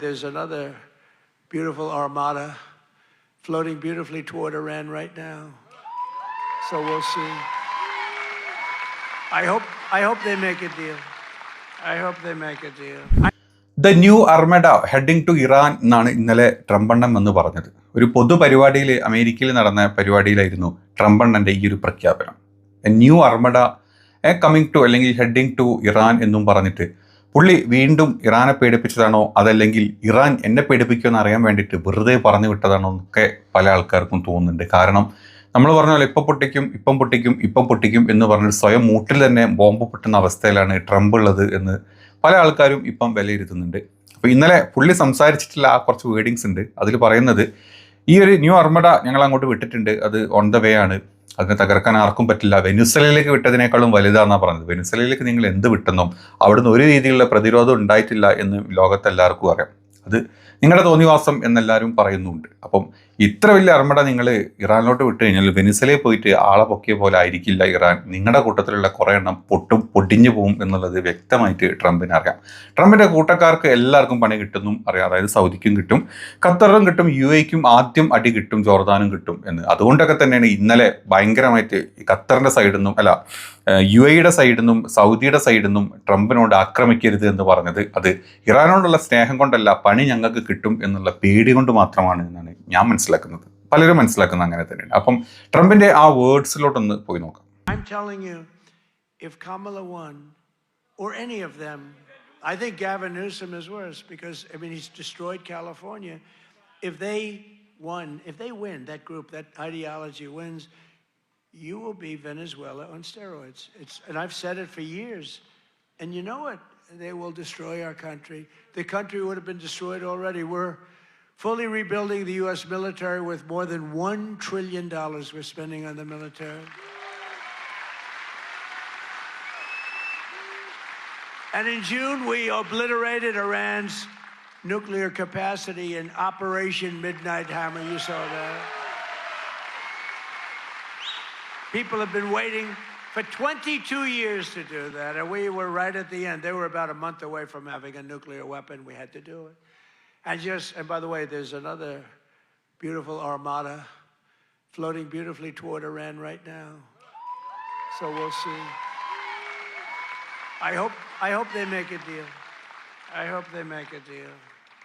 There's another beautiful armada floating beautifully toward Iran right now. So we'll see. I hope they make a deal. I hope they make a deal. The new armada heading to Iran എന്നാണ് ഇന്നലെ ട്രംപണ്ണൻ എന്ന് പറഞ്ഞത്. ഒരു പൊതുപരിപാടിയിൽ, അമേരിക്കയിൽ നടന്ന പരിപാടിയിലായിരുന്നു ട്രംപണ്ണൻ്റെ ഈ ഒരു പ്രഖ്യാപനം. ന്യൂ അർമഡ കമ്മിങ് ടു അല്ലെങ്കിൽ ഹെഡിങ് ടു ഇറാൻ എന്നും പറഞ്ഞിട്ട് പുള്ളി വീണ്ടും ഇറാനെ പേടിപ്പിച്ചതാണോ, അതല്ലെങ്കിൽ ഇറാൻ എന്നെ പേടിപ്പിക്കുമെന്ന് അറിയാൻ വേണ്ടിയിട്ട് വെറുതെ പറഞ്ഞു വിട്ടതാണോ എന്നൊക്കെ പല ആൾക്കാർക്കും തോന്നുന്നുണ്ട്. കാരണം നമ്മൾ പറഞ്ഞ പോലെ ഇപ്പം പൊട്ടിക്കും എന്ന് പറഞ്ഞിട്ട് സ്വയം മൂട്ടിൽ തന്നെ ബോംബ് പൊട്ടുന്ന അവസ്ഥയിലാണ് ട്രംപ് ഉള്ളത് എന്ന് പല ആൾക്കാരും ഇപ്പം വിലയിരുത്തുന്നുണ്ട്. അപ്പോൾ ഇന്നലെ പുള്ളി സംസാരിച്ചിട്ടുള്ള ആ കുറച്ച് വേർഡിങ്സ് ഉണ്ട്. അതിൽ പറയുന്നത് ഈ ഒരു ന്യൂ അർമഡ ഞങ്ങൾ അങ്ങോട്ട് വിട്ടിട്ടുണ്ട്, അത് ഓൺ ദ വേ ആണ്, അതിനെ തകർക്കാൻ ആർക്കും പറ്റില്ല. വെനിസ്വലയിലേക്ക് വിട്ടതിനേക്കാളും വലുതാണെന്നാണ് പറഞ്ഞത്. വെനിസ്വലയിലേക്ക് നിങ്ങൾ എന്ത് വിട്ടെന്നോ അവിടുന്ന് ഒരു രീതിയിലുള്ള പ്രതിരോധം ഉണ്ടായിട്ടില്ല എന്ന് ലോകത്തെല്ലാവർക്കും അറിയാം. അത് നിങ്ങളുടെ തോന്നിവാസം എന്നെല്ലാവരും പറയുന്നുണ്ട്. അപ്പം ഇത്ര വലിയ അർമഡ നിങ്ങൾ ഇറാനിലോട്ട് വിട്ട് കഴിഞ്ഞാൽ വെനിസ്വലയിൽ പോയിട്ട് ആളെ പൊക്കിയ പോലെ ആയിരിക്കില്ല ഇറാൻ. നിങ്ങളുടെ കൂട്ടത്തിലുള്ള കുറേ എണ്ണം പൊടിഞ്ഞു പോകും എന്നുള്ളത് വ്യക്തമായിട്ട് ട്രംപിന് അറിയാം. ട്രംപിൻ്റെ കൂട്ടക്കാർക്ക് എല്ലാവർക്കും പണി കിട്ടുന്നും അറിയാം. അതായത് സൗദിക്കും കിട്ടും, ഖത്തറിനും കിട്ടും, UAEക്കും ആദ്യം അടി കിട്ടും, ജോർദാനും കിട്ടും എന്ന്. അതുകൊണ്ടൊക്കെ തന്നെയാണ് ഇന്നലെ ഭയങ്കരമായിട്ട് ഖത്തറിൻ്റെ സൈഡിൽ നിന്നും UAEയുടെ സൈഡിൽ നിന്നും സൗദിയുടെ സൈഡിൽ നിന്നും ട്രംപിനോട് ആക്രമിക്കരുത് എന്ന് പറഞ്ഞത്. അത് ഇറാനോടുള്ള സ്നേഹം കൊണ്ടല്ല, പണി ഞങ്ങൾക്ക് കിട്ടും എന്നുള്ള പേടി കൊണ്ട് മാത്രമാണ് എന്നാണ് ഞാൻ മനസ്സിലാക്കുന്നത്. പലരും മനസ്സിലാക്കുന്നത് അങ്ങനെ തന്നെയാണ്. അപ്പം ട്രംപിന്റെ ആ വേർഡ്സിലോട്ടൊന്ന് പോയി നോക്കാം. I'm telling you, if Kamala won, or any of them, I think Gavin Newsom is worse because, I mean, he's destroyed California. If they win, that group, that ideology wins, you will be Venezuela on steroids. And I've said it for years. And you know what? They will destroy our country. The country would have been destroyed already. We're fully rebuilding the U.S. military with more than $1 trillion we're spending on the military. And in June, we obliterated Iran's nuclear capacity in Operation Midnight Hammer. You saw that. People have been waiting for 22 years to do that, and we were right at the end. They were about a month away from having a nuclear weapon. We had to do it. And by the way, there's another beautiful armada floating beautifully toward Iran right now. So we'll see. I hope they make a deal. I hope they make a deal.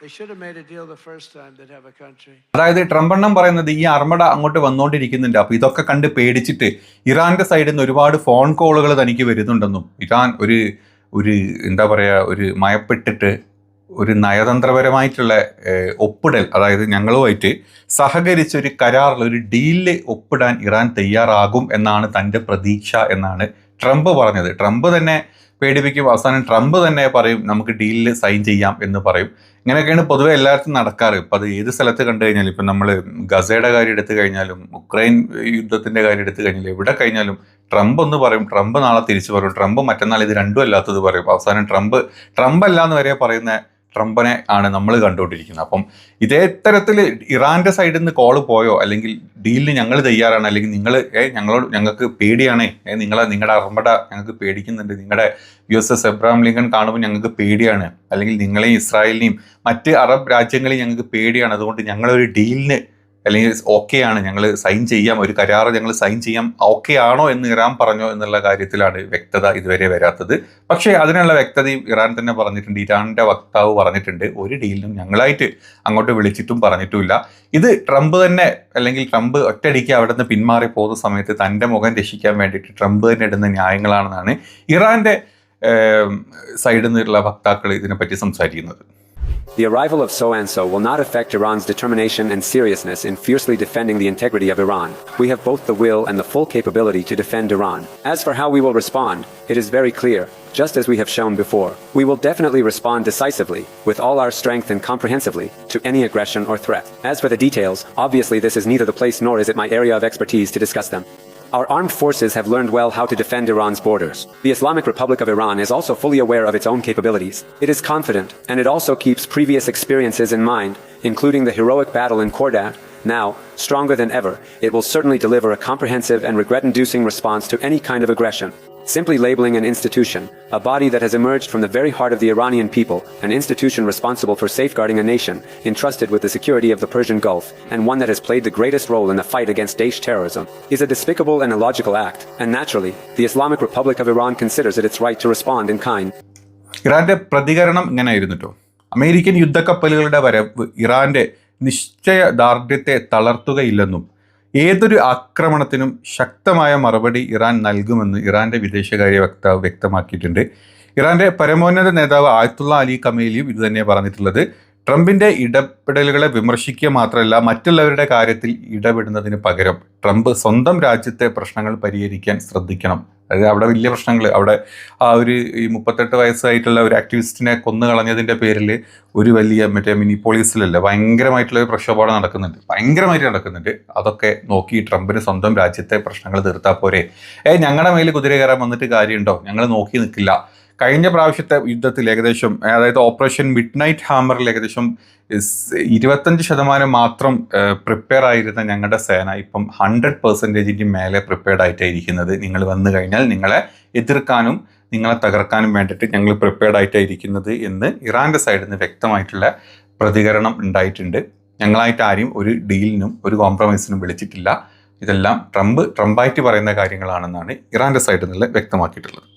They should have made a deal the first time they'd have a country. അതായത് ട്രംപെണ്ണം പറയുന്നത് ഈ അർമഡ അങ്ങോട്ട് വന്നുകൊണ്ടിരിക്കുന്നുണ്ട്. അപ്പോൾ ഇതൊക്കെ കണ്ട് പേടിച്ചിട്ട് ഇറാന്റെ സൈഡിൽ നിന്ന് ഒരുപാട് ഫോൺ കോളുകൾ തനിക്ക് വരുന്നുണ്ടെന്നും ഇറാൻ ഒരു എന്താ പറയുക, ഒരു മയപ്പെട്ടിട്ട് ഒരു നയതന്ത്രപരമായിട്ടുള്ള ഒപ്പിടൽ, അതായത് ഞങ്ങളുമായിട്ട് സഹകരിച്ച് ഒരു കരാറിൽ, ഒരു ഡീലിൽ ഒപ്പിടാൻ ഇറാൻ തയ്യാറാകും എന്നാണ് തൻ്റെ പ്രതീക്ഷ എന്നാണ് ട്രംപ് പറഞ്ഞത്. ട്രംപ് തന്നെ പേടിപ്പിക്കും. അവസാനം ട്രംപ് തന്നെ പറയും നമുക്ക് ഡീലിൽ സൈൻ ചെയ്യാം എന്ന് പറയും. ഇങ്ങനെയൊക്കെയാണ് പൊതുവെ എല്ലായിടത്തും നടക്കാറ്. ഇപ്പം അത് ഏത് സ്ഥലത്ത് കണ്ടു കഴിഞ്ഞാലും, ഇപ്പം നമ്മൾ ഗസയുടെ കാര്യം എടുത്തു കഴിഞ്ഞാലും, ഉക്രൈൻ യുദ്ധത്തിൻ്റെ കാര്യം എടുത്തു കഴിഞ്ഞാലും, എവിടെ കഴിഞ്ഞാലും ട്രംപ് ഒന്ന് പറയും, ട്രംപ് നാളെ തിരിച്ചു പറയും, ട്രംപ് മറ്റന്നാൾ ഇത് രണ്ടും അല്ലാത്തത് പറയും. അവസാനം ട്രംപ് അല്ലാന്ന് വരെ പറയുന്ന ട്രംപിനെ ആണ് നമ്മൾ കണ്ടുകൊണ്ടിരിക്കുന്നത്. അപ്പം ഇതേ തരത്തിൽ ഇറാൻ്റെ സൈഡിൽ നിന്ന് കോള് പോയോ, അല്ലെങ്കിൽ ഡീലിന് ഞങ്ങൾ തയ്യാറാണ്, അല്ലെങ്കിൽ നിങ്ങൾ ഞങ്ങൾക്ക് പേടിയാണേ, നിങ്ങളുടെ അർമഡ ഞങ്ങൾക്ക് പേടിക്കുന്നുണ്ട്, നിങ്ങളുടെ USS എബ്രഹാം ലിങ്കൺ കാണുമ്പോൾ ഞങ്ങൾക്ക് പേടിയാണ്, അല്ലെങ്കിൽ നിങ്ങളെയും ഇസ്രായേലിനെയും മറ്റ് അറബ് രാജ്യങ്ങളെയും ഞങ്ങൾക്ക് പേടിയാണ്, അതുകൊണ്ട് ഞങ്ങളൊരു ഡീലിന് അല്ലെങ്കിൽ ഓക്കെയാണ്, ഞങ്ങൾ സൈൻ ചെയ്യാം, ഒരു കരാർ ഞങ്ങൾ സൈൻ ചെയ്യാം, ഓക്കെ ആണോ എന്ന് ഇറാൻ പറഞ്ഞോ എന്നുള്ള കാര്യത്തിലാണ് വ്യക്തത ഇതുവരെ വരാത്തത്. പക്ഷേ അതിനുള്ള വ്യക്തതയും ഇറാൻ തന്നെ പറഞ്ഞിട്ടുണ്ട്. ഇറാൻ്റെ വക്താവ് പറഞ്ഞിട്ടുണ്ട്, ഒരു ഡീലിനും ഞങ്ങളായിട്ട് അങ്ങോട്ട് വിളിച്ചിട്ടും പറഞ്ഞിട്ടുമില്ല. ഇത് ട്രംപ് തന്നെ, അല്ലെങ്കിൽ ട്രംപ് ഒറ്റയടിക്ക് അവിടെ നിന്ന് പിന്മാറി പോകുന്ന സമയത്ത് തൻ്റെ മുഖം രക്ഷിക്കാൻ വേണ്ടിയിട്ട് ട്രംപ് തന്നെ ഇടുന്ന ന്യായങ്ങളാണെന്നാണ് ഇറാൻ്റെ സൈഡിൽ നിന്നുള്ള വക്താക്കൾ ഇതിനെപ്പറ്റി സംസാരിക്കുന്നത്. The arrival of so-and-so will not affect Iran's determination and seriousness in fiercely defending the integrity of Iran. We have both the will and the full capability to defend Iran. As for how we will respond, it is very clear. Just as we have shown before, we will definitely respond decisively, with all our strength and comprehensively, to any aggression or threat. As for the details, obviously this is neither the place nor is it my area of expertise to discuss them. Our armed forces have learned well how to defend Iran's borders. The Islamic Republic of Iran is also fully aware of its own capabilities. It is confident, and it also keeps previous experiences in mind, including the heroic battle in Khordad. Now, stronger than ever, it will certainly deliver a comprehensive and regret-inducing response to any kind of aggression. Simply labeling an institution, a body that has emerged from the very heart of the Iranian people, an institution responsible for safeguarding a nation, entrusted with the security of the Persian Gulf, and one that has played the greatest role in the fight against Daesh terrorism, is a despicable and illogical act, and naturally, the Islamic Republic of Iran considers it its right to respond in kind. ഇറാന്റെ പ്രതികരണം ഇങ്ങനെയായിരുന്നു കേട്ടോ. American യുദ്ധക്കപ്പലുകളുടെ വരവ് ഇറാന്റെ നിശ്ചയദാർഢ്യത്തെ തളർത്തുകയില്ലെന്നും ഏതൊരു ആക്രമണത്തിനും ശക്തമായ മറുപടി Iran നൽകുമെന്ന് ഇറാന്റെ വിദേശകാര്യ വക്താവ് വ്യക്തമാക്കിയിട്ടുണ്ട്. ഇറാന്റെ പരമോന്നത നേതാവ് ആയത്തുള്ള അലി ഖമേനിയും ഇതുതന്നെ പറഞ്ഞിട്ടുള്ളത്. ട്രംപിന്റെ ഇടപെടലുകളെ വിമർശിക്കുക മാത്രമല്ല, മറ്റുള്ളവരുടെ കാര്യത്തിൽ ഇടപെടുന്നതിന് പകരം ട്രംപ് സ്വന്തം രാജ്യത്തെ പ്രശ്നങ്ങൾ പരിഹരിക്കാൻ ശ്രദ്ധിക്കണം. അതായത് അവിടെ വലിയ പ്രശ്നങ്ങൾ, അവിടെ ആ ഒരു 38 വയസ്സായിട്ടുള്ള ഒരു ആക്ടിവിസ്റ്റിനെ കൊന്നു കളഞ്ഞതിൻ്റെ പേരിൽ ഒരു വലിയ മിനിപ്പോളീസിലല്ല ഭയങ്കരമായിട്ടുള്ള ഒരു പ്രക്ഷോഭം ഭയങ്കരമായിട്ട് നടക്കുന്നുണ്ട്. അതൊക്കെ നോക്കി ട്രംപിന് സ്വന്തം രാജ്യത്തെ പ്രശ്നങ്ങൾ തീർത്താൽ പോരെ, ഞങ്ങളുടെ മേൽ കുതിര കയറാൻ വന്നിട്ട് കാര്യമുണ്ടോ, ഞങ്ങൾ നോക്കി നിൽക്കില്ല. കഴിഞ്ഞ പ്രാവശ്യത്തെ യുദ്ധത്തിൽ ഏകദേശം, അതായത് ഓപ്പറേഷൻ മിഡ് നൈറ്റ് ഹാമറിൽ ഏകദേശം 25% മാത്രം പ്രിപ്പയർ ആയിരുന്ന ഞങ്ങളുടെ സേന ഇപ്പം 100% മേലെ പ്രിപ്പയർഡ് ആയിട്ടായിരിക്കുന്നത്. നിങ്ങൾ വന്നു കഴിഞ്ഞാൽ നിങ്ങളെ എതിർക്കാനും നിങ്ങളെ തകർക്കാനും വേണ്ടിയിട്ട് ഞങ്ങൾ പ്രിപ്പയർഡ് ആയിട്ടായിരിക്കുന്നത് എന്ന് ഇറാന്റെ സൈഡിൽ നിന്ന് വ്യക്തമായിട്ടുള്ള പ്രതികരണം ഉണ്ടായിട്ടുണ്ട്. ഞങ്ങളായിട്ട് ആരും ഒരു ഡീലിനും ഒരു കോംപ്രമൈസിനും വിളിച്ചിട്ടില്ല. ഇതെല്ലാം ട്രംപായിട്ട് പറയുന്ന കാര്യങ്ങളാണെന്നാണ് ഇറാന്റെ സൈഡിൽ നിന്ന് വ്യക്തമാക്കിയിട്ടുള്ളത്.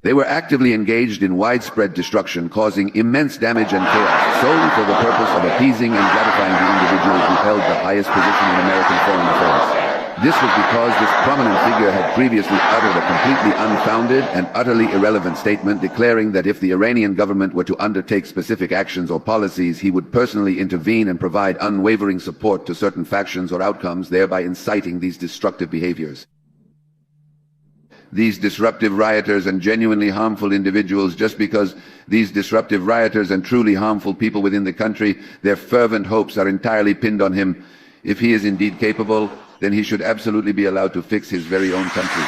They were actively engaged in widespread destruction, causing immense damage and chaos, solely for the purpose of appeasing and gratifying the individual who held the highest position in American foreign affairs. This was because this prominent figure had previously uttered a completely unfounded and utterly irrelevant statement declaring that if the Iranian government were to undertake specific actions or policies, he would personally intervene and provide unwavering support to certain factions or outcomes, thereby inciting these destructive behaviors. These disruptive rioters and genuinely harmful individuals, just because these disruptive rioters and truly harmful people within the country, their fervent hopes are entirely pinned on him. If he is indeed capable, then he should absolutely be allowed to fix his very own country.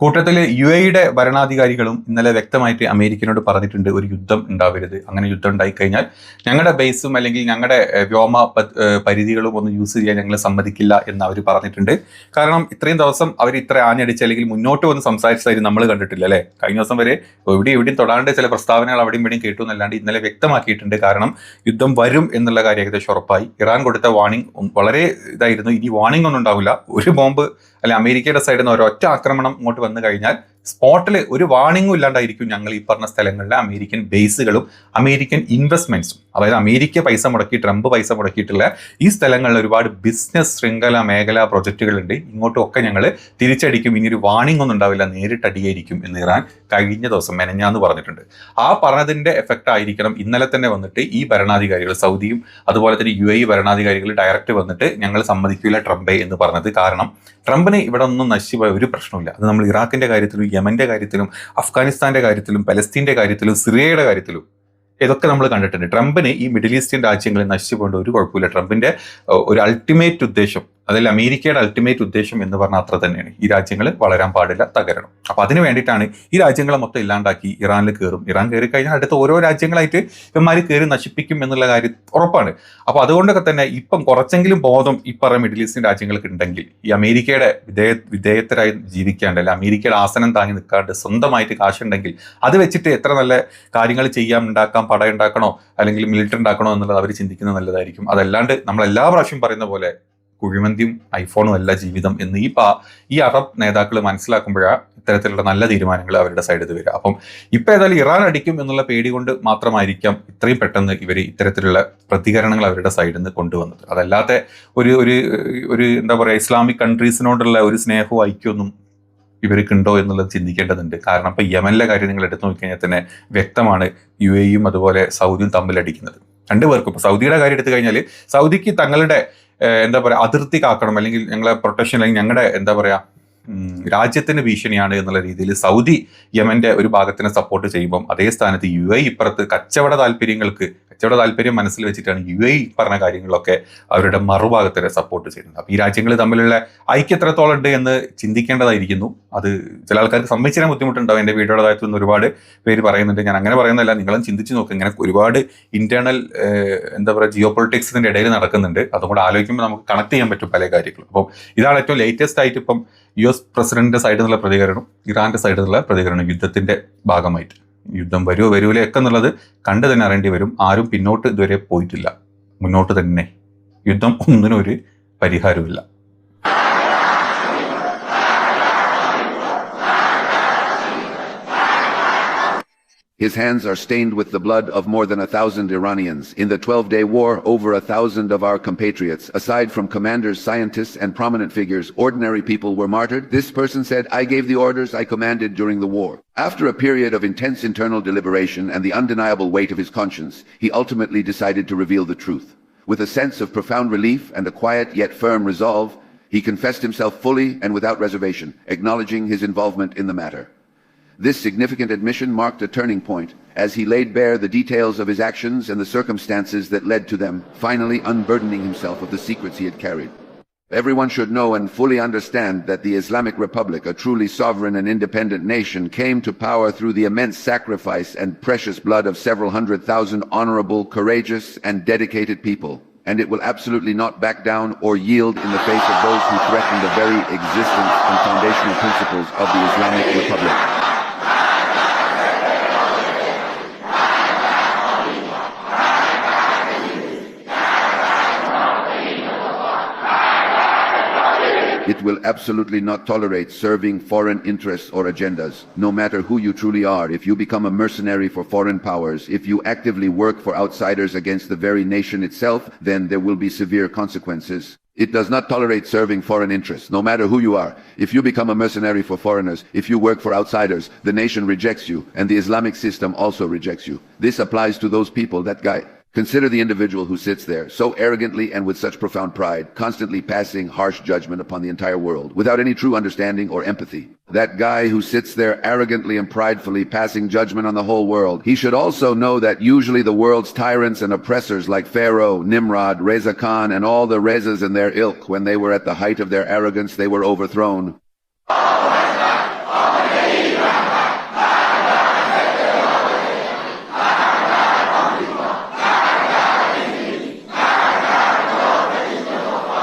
കൂട്ടത്തിൽ UAE ഭരണാധികാരികളും ഇന്നലെ വ്യക്തമായിട്ട് അമേരിക്കനോട് പറഞ്ഞിട്ടുണ്ട്, ഒരു യുദ്ധം ഉണ്ടാവരുത്. അങ്ങനെ യുദ്ധം ഉണ്ടായിക്കഴിഞ്ഞാൽ ഞങ്ങളുടെ ബേസും അല്ലെങ്കിൽ ഞങ്ങളുടെ വ്യോമ പരിധികളും ഒന്നും യൂസ് ചെയ്യാൻ ഞങ്ങൾ സമ്മതിക്കില്ല എന്ന് അവർ പറഞ്ഞിട്ടുണ്ട്. കാരണം ഇത്രയും ദിവസം അവർ ഇത്ര ആഞ്ഞടിച്ച് അല്ലെങ്കിൽ മുന്നോട്ട് വന്ന് സംസാരിച്ചതായി നമ്മൾ കണ്ടിട്ടില്ല അല്ലേ. കഴിഞ്ഞ ദിവസം വരെ എവിടെയും തൊടാണ്ട് ചില പ്രസ്താവനകൾ അവിടെയും ഇവിടെയും കേട്ടു എന്നല്ലാണ്ട് ഇന്നലെ വ്യക്തമാക്കിയിട്ടുണ്ട്. കാരണം യുദ്ധം വരും എന്നുള്ള കാര്യം ഏകദേശം ഉറപ്പായി. ഇറാൻ കൊടുത്ത വാർണിംഗ് വളരെ ഇതായിരുന്നു. ഇനി വാർണിംഗ് ഒന്നും ഉണ്ടാവില്ല. ഒരു ബോംബ് അല്ലെ അമേരിക്കയുടെ സൈഡിൽ നിന്ന് ഒരൊറ്റ ആക്രമണം ഇങ്ങോട്ട് വന്നു കഴിഞ്ഞാൽ സ്പോട്ടിൽ ഒരു വാർണിംഗും ഇല്ലാണ്ടായിരിക്കും ഞങ്ങൾ ഈ പറഞ്ഞ സ്ഥലങ്ങളിലെ അമേരിക്കൻ ബേസുകളും അമേരിക്കൻ ഇൻവെസ്റ്റ്മെന്റ്സും, അതായത് അമേരിക്ക പൈസ മുടക്കി ട്രംപ് പൈസ മുടക്കിയിട്ടുള്ള ഈ സ്ഥലങ്ങളിൽ ഒരുപാട് ബിസിനസ് ശൃംഖല മേഖല പ്രൊജക്റ്റുകളുണ്ട്. ഇങ്ങോട്ടും ഒക്കെ ഞങ്ങൾ തിരിച്ചടിക്കും. ഇനി ഒരു വാർണിംഗ് ഒന്നും ഉണ്ടാവില്ല, നേരിട്ടടിയായിരിക്കും എന്ന് ഇറാൻ കഴിഞ്ഞ ദിവസം മെനഞ്ഞാന്ന് പറഞ്ഞിട്ടുണ്ട്. ആ പറഞ്ഞതിന്റെ എഫക്റ്റ് ആയിരിക്കണം ഇന്നലെ തന്നെ വന്നിട്ട് ഈ ഭരണാധികാരികൾ, സൗദിയും അതുപോലെ തന്നെ UAE ഭരണാധികാരികൾ ഡയറക്റ്റ് വന്നിട്ട് ഞങ്ങൾ സമ്മതിക്കില്ല ട്രംപെ എന്ന് പറഞ്ഞത്. കാരണം ട്രംപിന് ഇവിടെ ഒന്നും നശിച്ചുപോയ ഒരു പ്രശ്നമില്ല. അത് നമ്മൾ ഇറാഖിന്റെ കാര്യത്തിലും യമന്റെ കാര്യത്തിലും അഫ്ഗാനിസ്ഥാന്റെ കാര്യത്തിലും പലസ്തീന്റെ കാര്യത്തിലും സിറിയയുടെ കാര്യത്തിലും ഇതൊക്കെ നമ്മൾ കണ്ടിട്ടുണ്ട്. ട്രംപിന് ഈ മിഡിൽ ഈസ്റ്റേൺ രാജ്യങ്ങളിൽ നശിച്ചു പോകേണ്ട ഒരു കുഴപ്പമില്ല. ട്രംപിന്റെ ഒരു അൾട്ടിമേറ്റ് ഉദ്ദേശം, അതിൽ അമേരിക്കയുടെ അൾട്ടിമേറ്റ് ഉദ്ദേശം എന്ന് പറഞ്ഞാൽ അത്ര തന്നെയാണ്. ഈ രാജ്യങ്ങൾ വളരാൻ പാടില്ല, തകരണം. അപ്പൊ അതിന് വേണ്ടിയിട്ടാണ് ഈ രാജ്യങ്ങളെ മൊത്തം ഇല്ലാണ്ടാക്കി ഇറാനിൽ കയറും. ഇറാൻ കയറി കഴിഞ്ഞാൽ അടുത്ത ഓരോ രാജ്യങ്ങളായിട്ട് ഇവന്മാർ കയറി നശിപ്പിക്കും എന്നുള്ള കാര്യം ഉറപ്പാണ്. അപ്പൊ അതുകൊണ്ടൊക്കെ തന്നെ ഇപ്പം കുറച്ചെങ്കിലും ബോധം ഈ പറഞ്ഞ മിഡിൽ ഈസ്റ്റേൺ രാജ്യങ്ങൾക്ക് ഉണ്ടെങ്കിൽ ഈ അമേരിക്കയുടെ വിധേയത്തരായി ജീവിക്കാണ്ട്, അല്ലെ അമേരിക്കയുടെ ആസനം താങ്ങി നിൽക്കാണ്ട് സ്വന്തമായിട്ട് കാശുണ്ടെങ്കിൽ അത് വെച്ചിട്ട് എത്ര നല്ല കാര്യങ്ങൾ ഉണ്ടാക്കാം, പട ഉണ്ടാക്കണോ അല്ലെങ്കിൽ മിലിറ്ററി ഉണ്ടാക്കണോ എന്നുള്ളത് അവർ ചിന്തിക്കുന്നത് നല്ലതായിരിക്കും. അതല്ലാണ്ട് നമ്മൾ എല്ലാ പ്രാവശ്യം പറയുന്ന പോലെ കുഴിമന്തിയും ഐഫോണും അല്ല ജീവിതം എന്ന് ഈ അറബ് നേതാക്കൾ മനസ്സിലാക്കുമ്പോഴാണ് ഇത്തരത്തിലുള്ള നല്ല തീരുമാനങ്ങൾ അവരുടെ സൈഡിൽ വരിക. അപ്പം ഇപ്പം ഏതായാലും ഇറാൻ അടിക്കും എന്നുള്ള പേടി കൊണ്ട് മാത്രമായിരിക്കാം ഇത്രയും പെട്ടെന്ന് ഇവർ ഇത്തരത്തിലുള്ള പ്രതികരണങ്ങൾ അവരുടെ സൈഡിൽ നിന്ന് കൊണ്ടുവന്നത്. അതല്ലാത്ത ഒരു എന്താ പറയുക ഇസ്ലാമിക് കൺട്രീസിനോടുള്ള ഒരു സ്നേഹവും ഐക്യമൊന്നും ഇവർക്കുണ്ടോ എന്നുള്ളത് ചിന്തിക്കേണ്ടതുണ്ട്. കാരണം ഇപ്പം യമനിലെ കാര്യം നിങ്ങൾ എടുത്തു നോക്കിക്കഴിഞ്ഞാൽ തന്നെ വ്യക്തമാണ് UAEയും അതുപോലെ സൗദിയും തമ്മിലടിക്കുന്നത്. രണ്ടുപേർക്കും ഇപ്പം സൗദിയുടെ കാര്യം എടുത്തു കഴിഞ്ഞാൽ സൗദിക്ക് തങ്ങളുടെ എന്താ പറയുക അതിർത്തി കാക്കണം, അല്ലെങ്കിൽ ഞങ്ങളെ പ്രൊട്ടക്ഷൻ, അല്ലെങ്കിൽ ഞങ്ങളുടെ എന്താ പറയുക രാജ്യത്തിന് ഭീഷണിയാണ് എന്നുള്ള രീതിയിൽ സൗദി യമന്റെ ഒരു ഭാഗത്തിനെ സപ്പോർട്ട് ചെയ്യുമ്പം അതേ സ്ഥാനത്ത് UAE ഇപ്പുറത്ത് കച്ചവട താല്പര്യങ്ങൾക്ക് കച്ചവട താല്പര്യം മനസ്സിൽ വെച്ചിട്ടാണ് UAE പറഞ്ഞ കാര്യങ്ങളൊക്കെ അവരുടെ മറുഭാഗത്തിനെ സപ്പോർട്ട് ചെയ്യുന്നത്. അപ്പോൾ ഈ രാജ്യങ്ങൾ തമ്മിലുള്ള ഐക്യം എത്രത്തോളം ഉണ്ട് എന്ന് ചിന്തിക്കേണ്ടതായിരിക്കുന്നു. അത് ചില ആൾക്കാർക്ക് സമ്മതിച്ചാൽ ബുദ്ധിമുട്ടുണ്ടാവും. എൻ്റെ വീഡിയോയുടെ താഴത്ത് നിന്ന് ഒരുപാട് പേര് പറയുന്നുണ്ട്. ഞാൻ അങ്ങനെ പറയുന്നതല്ല, നിങ്ങളും ചിന്തിച്ച് നോക്കുക. ഇങ്ങനെ ഒരുപാട് ഇന്റേണൽ എന്താ പറയുക ജിയോ പൊളിറ്റിക്സിന്റെ ഇടയിൽ നടക്കുന്നുണ്ട്. അതും കൂടെ ആലോചിക്കുമ്പോൾ നമുക്ക് കണക്ട് ചെയ്യാൻ പറ്റും പല കാര്യങ്ങളും. അപ്പം ഇതാണ് ഏറ്റവും ലേറ്റസ്റ്റ് ആയിട്ട് ഇപ്പം US പ്രസിഡന്റിന്റെ സൈഡിൽ നിന്നുള്ള പ്രതികരണം, ഇറാന്റെ സൈഡിൽ നിന്നുള്ള പ്രതികരണം യുദ്ധത്തിന്റെ ഭാഗമായിട്ട്. യുദ്ധം വരുമോ വരൂലേ ഒക്കെ എന്നുള്ളത് കണ്ടു തന്നെ അറിയേണ്ടി വരും. ആരും പിന്നോട്ട് ഇതുവരെ പോയിട്ടില്ല, മുന്നോട്ട് തന്നെ. യുദ്ധം ഒന്നിനും ഒരു പരിഹാരവുമില്ല. His hands are stained with the blood of more than 1,000 Iranians. In the 12-day war, over 1,000 of our compatriots, aside from commanders, scientists, and prominent figures, ordinary people were martyred. This person said, "I gave the orders I commanded during the war." After a period of intense internal deliberation and the undeniable weight of his conscience, he ultimately decided to reveal the truth. With a sense of profound relief and a quiet yet firm resolve, he confessed himself fully and without reservation, acknowledging his involvement in the matter. This significant admission marked a turning point, as he laid bare the details of his actions and the circumstances that led to them, finally unburdening himself of the secrets he had carried. Everyone should know and fully understand that the Islamic Republic, a truly sovereign and independent nation, came to power through the immense sacrifice and precious blood of several 100,000 honorable, courageous, and dedicated people. And it will absolutely not back down or yield in the face of those who threaten the very existence and foundational principles of the Islamic Republic. It will absolutely not tolerate serving foreign interests or agendas. No matter who you truly are, if you become a mercenary for foreign powers, if you actively work for outsiders against the very nation itself, then there will be severe consequences. It does not tolerate serving foreign interests, no matter who you are. If you become a mercenary for foreigners, if you work for outsiders, the nation rejects you, and the Islamic system also rejects you. This applies to those people, that guy. Consider the individual who sits there, so arrogantly and with such profound pride, constantly passing harsh judgment upon the entire world, without any true understanding or empathy. That guy who sits there arrogantly and pridefully passing judgment on the whole world, he should also know that usually the world's tyrants and oppressors like Pharaoh, Nimrod, Reza Khan, and all the Rezas and their ilk, when they were at the height of their arrogance, they were overthrown.